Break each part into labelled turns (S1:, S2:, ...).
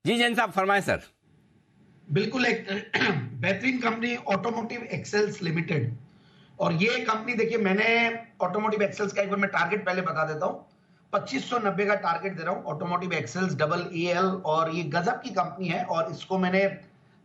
S1: जी जैन साहब फरमाएं सर।
S2: बिल्कुल एक बेहतरीन कंपनी ऑटोमोटिव एक्सेल्स लिमिटेड। और ये कंपनी देखिए, मैंने ऑटोमोटिव एक्सेल्स का एक बार मैं टारगेट पहले बता देता हूं। 2590 का टारगेट दे रहा हूं ऑटोमोटिव एक्सेल्स डबल एल। और ये गजब की कंपनी है और इसको मैंने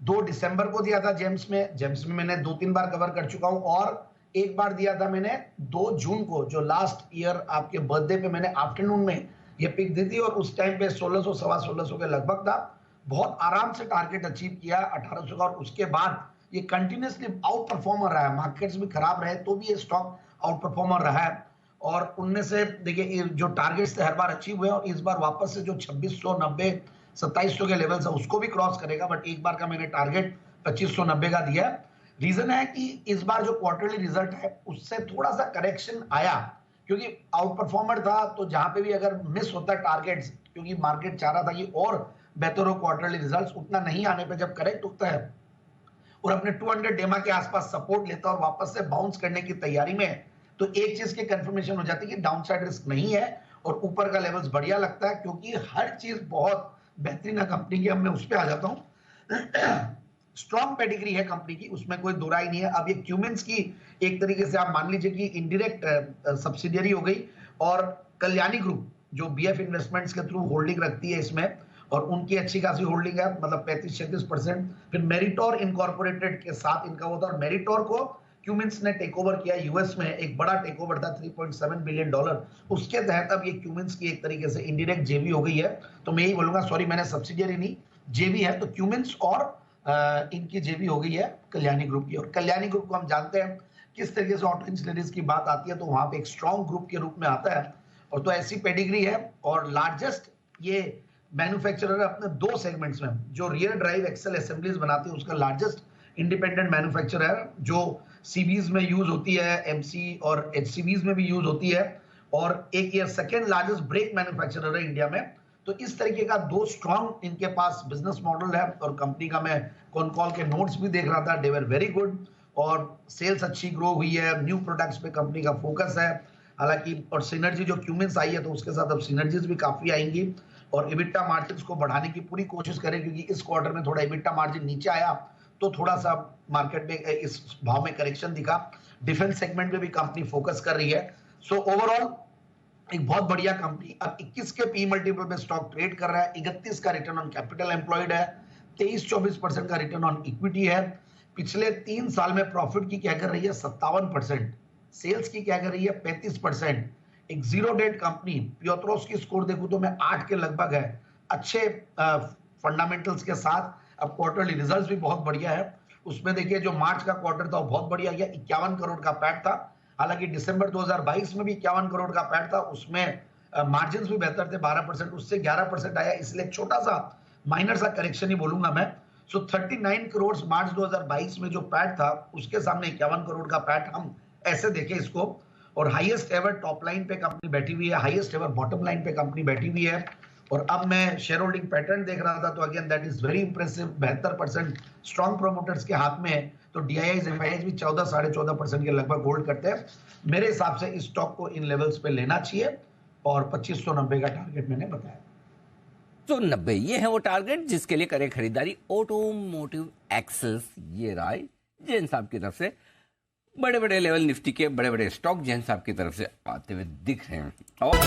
S2: 2 दिसंबर को दिया था जेम्स में मैंने 2-3 बार कवर कर चुका हूं। और एक बार दिया था मैंने 2 जून को, जो लास्ट ईयर आपके बर्थडे पे मैंने आफ्टरनून में ये पिक दी थी और उस टाइम पे 1600 सवा 1600 के लगभग था। बहुत आराम से टारगेट अचीव किया 1800 का। और उसके बाद ये कंटिन्यूसली आउट परफॉर्मर रहा है, मार्केट्स भी खराब रहे तो भी ये स्टॉक आउट परफॉर्मर रहा है। और उनमें से देखिए जो टारगेट्स थे हर बार अचीव हुए और इस बार वापस से जो 2690 2700 के लेवल्स है उसको भी क्रॉस करेगा। बट एक बार का मैंने टारगेट 2590 का दिया। रीजन है कि इस बार जो क्वार्टरली रिजल्ट है उससे थोड़ा सा करेक्शन आया, क्योंकि आउट परफॉर्मर था तो जहां पे भी अगर मिस होता है टारगेट्स, क्योंकि मार्केट चाह रहा था कि और बेहतर हो क्वार्टरली रिजल्ट्स, उतना नहीं आने पे जब करेक्ट होता है और अपने 200 डेमा के आसपास सपोर्ट लेता है और वापस से बाउंस करने की तैयारी में है, तो एक चीज की कंफर्मेशन हो जाती है कि डाउनसाइड रिस्क नहीं है और ऊपर का लेवल्स बढ़िया लगता है, क्योंकि हर चीज बहुत बेहतरीन है कंपनी की। अब मैं उस पर आ जाता हूं। स्ट्रॉन्ग पेडिग्री है कंपनी की, उसमें कोई दो राय नहीं है। अब ये क्यूमेंस की एक तरीके से आप मान लीजिए कि इंडायरेक्ट सब्सिडियरी हो गई। और कल्याणी ग्रुप जो बीएफ इन्वेस्टमेंट्स के थ्रू होल्डिंग रखती है इसमें, और उनकी अच्छी खासी होल्डिंग है, मतलब 35-36%। फिर मेरिटोर इनकॉर्पोरेटेड के साथ इनका होता है और मेरिटोर को क्यूमेंस ने टेक ओवर किया यूएस में। एक बड़ा टेक ओवर था $3.7 बिलियन। उसके तहत अब ये क्यूमेंस की एक तरीके से इंडायरेक्ट जेवी हो गई है। तो मैं यही बोलूंगा, सॉरी मैंने सब्सिडियरी नहीं, जेवी है। तो क्यूमेंस और इनकी जेवी हो गई है कल्याणी ग्रुप की। और कल्याणी ग्रुप को हम जानते हैं किस तरीके से ऑटो इंजीनियरिंग की बात आती है तो वहां पे एक स्ट्रॉन्ग ग्रुप के रूप में आता है। और तो ऐसी पेडिग्री है और लार्जेस्ट ये मैन्युफैक्चरर है अपने 2 सेगमेंट्स में। जो रियर ड्राइव एक्सेल असेंबलीज बनाती है उसका लार्जेस्ट इंडिपेंडेंट मैन्युफैक्चरर है, जो सीबीज में यूज होती है, एमसी और एचसीबीज में भी यूज होती है। और एक ये सेकेंड लार्जेस्ट ब्रेक मैन्युफैक्चरर है इंडिया में। तो इस तरीके का 2 स्ट्रॉन्ग इनके पास बिजनेस मॉडल है। और कंपनी का मैं कॉन कॉल के नोट्स भी देख रहा था, दे वर वेरी गुड। और सेल्स अच्छी ग्रो हुई है, न्यू प्रोडक्ट्स पे कंपनी का फोकस है हालांकि। और सिनर्जी जो क्यूमेंस आई है तो उसके साथ अब सिनर्जीज भी काफी आएंगी। और इबिटा मार्जिन को बढ़ाने की पूरी कोशिश करें, क्योंकि इस क्वार्टर में थोड़ा इबिटा मार्जिन नीचे आया तो थोड़ा सा मार्केट में इस भाव में करेक्शन दिखा। डिफेंस सेगमेंट में भी कंपनी फोकस कर रही है। सो ओवरऑल एक बहुत बढ़िया कंपनी। अब 21 के पी मल्टीपल पे स्टॉक ट्रेड कर रहा है, 31 का रिटर्न ऑन कैपिटल एम्प्लॉयड है, 23-24% का रिटर्न ऑन इक्विटी है। पिछले 3 साल में प्रॉफिट की क्या कर रही है 57%, सेल्स की क्या कर रही है 35%। एक जीरो डेट कंपनी। पियोत्रोस की स्कोर देखूं तो मैं 8 के लगभग है, अच्छे फंडामेंटल्स के साथ। अब क्वार्टरली रिजल्ट्स भी बहुत बढ़िया है। उसमें देखिए जो मार्च का क्वार्टर था वो बहुत बढ़िया गया, 51 करोड़ का पैट था। हालांकि दिसंबर 2022 में भी 51 करोड़ का पैट था, उसमें मार्जिन भी बेहतर थे 12%, उससे 11% आया, इसलिए छोटा सा माइनर सा करेक्शन ही बोलूंगा मैं। सो 39 करोड़ मार्च 2022 में जो पैट था उसके सामने 51 करोड़ का पैट, हम ऐसे देखें इसको। और हाईएस्ट एवर टॉप लाइन पे कंपनी बैठी हुई है, हाईएस्ट एवर बॉटम लाइन पे कंपनी बैठी हुई है। और अब मैं शेयर होल्डिंग पैटर्न देख रहा था तो again that is very impressive. 72% strong promoters के हाथ में है। तो डीआईआईज एफआईआईज भी 14-14.5% के लगभग होल्ड करते हैं। मेरे हिसाब से इस स्टॉक को इन लेवल्स पे लेना चाहिए और 2590 का टारगेट मैंने बताया।
S1: तो 90 ये है वो टारगेट जिसके लिए करें खरीदारी ऑटोमोटिव एक्सेल्स। ये राय जैन साहब की तरफ से। बड़े बड़े लेवल निफ्टी के बड़े बड़े स्टॉक जैन साहब की तरफ से आते हुए दिख रहे हैं। और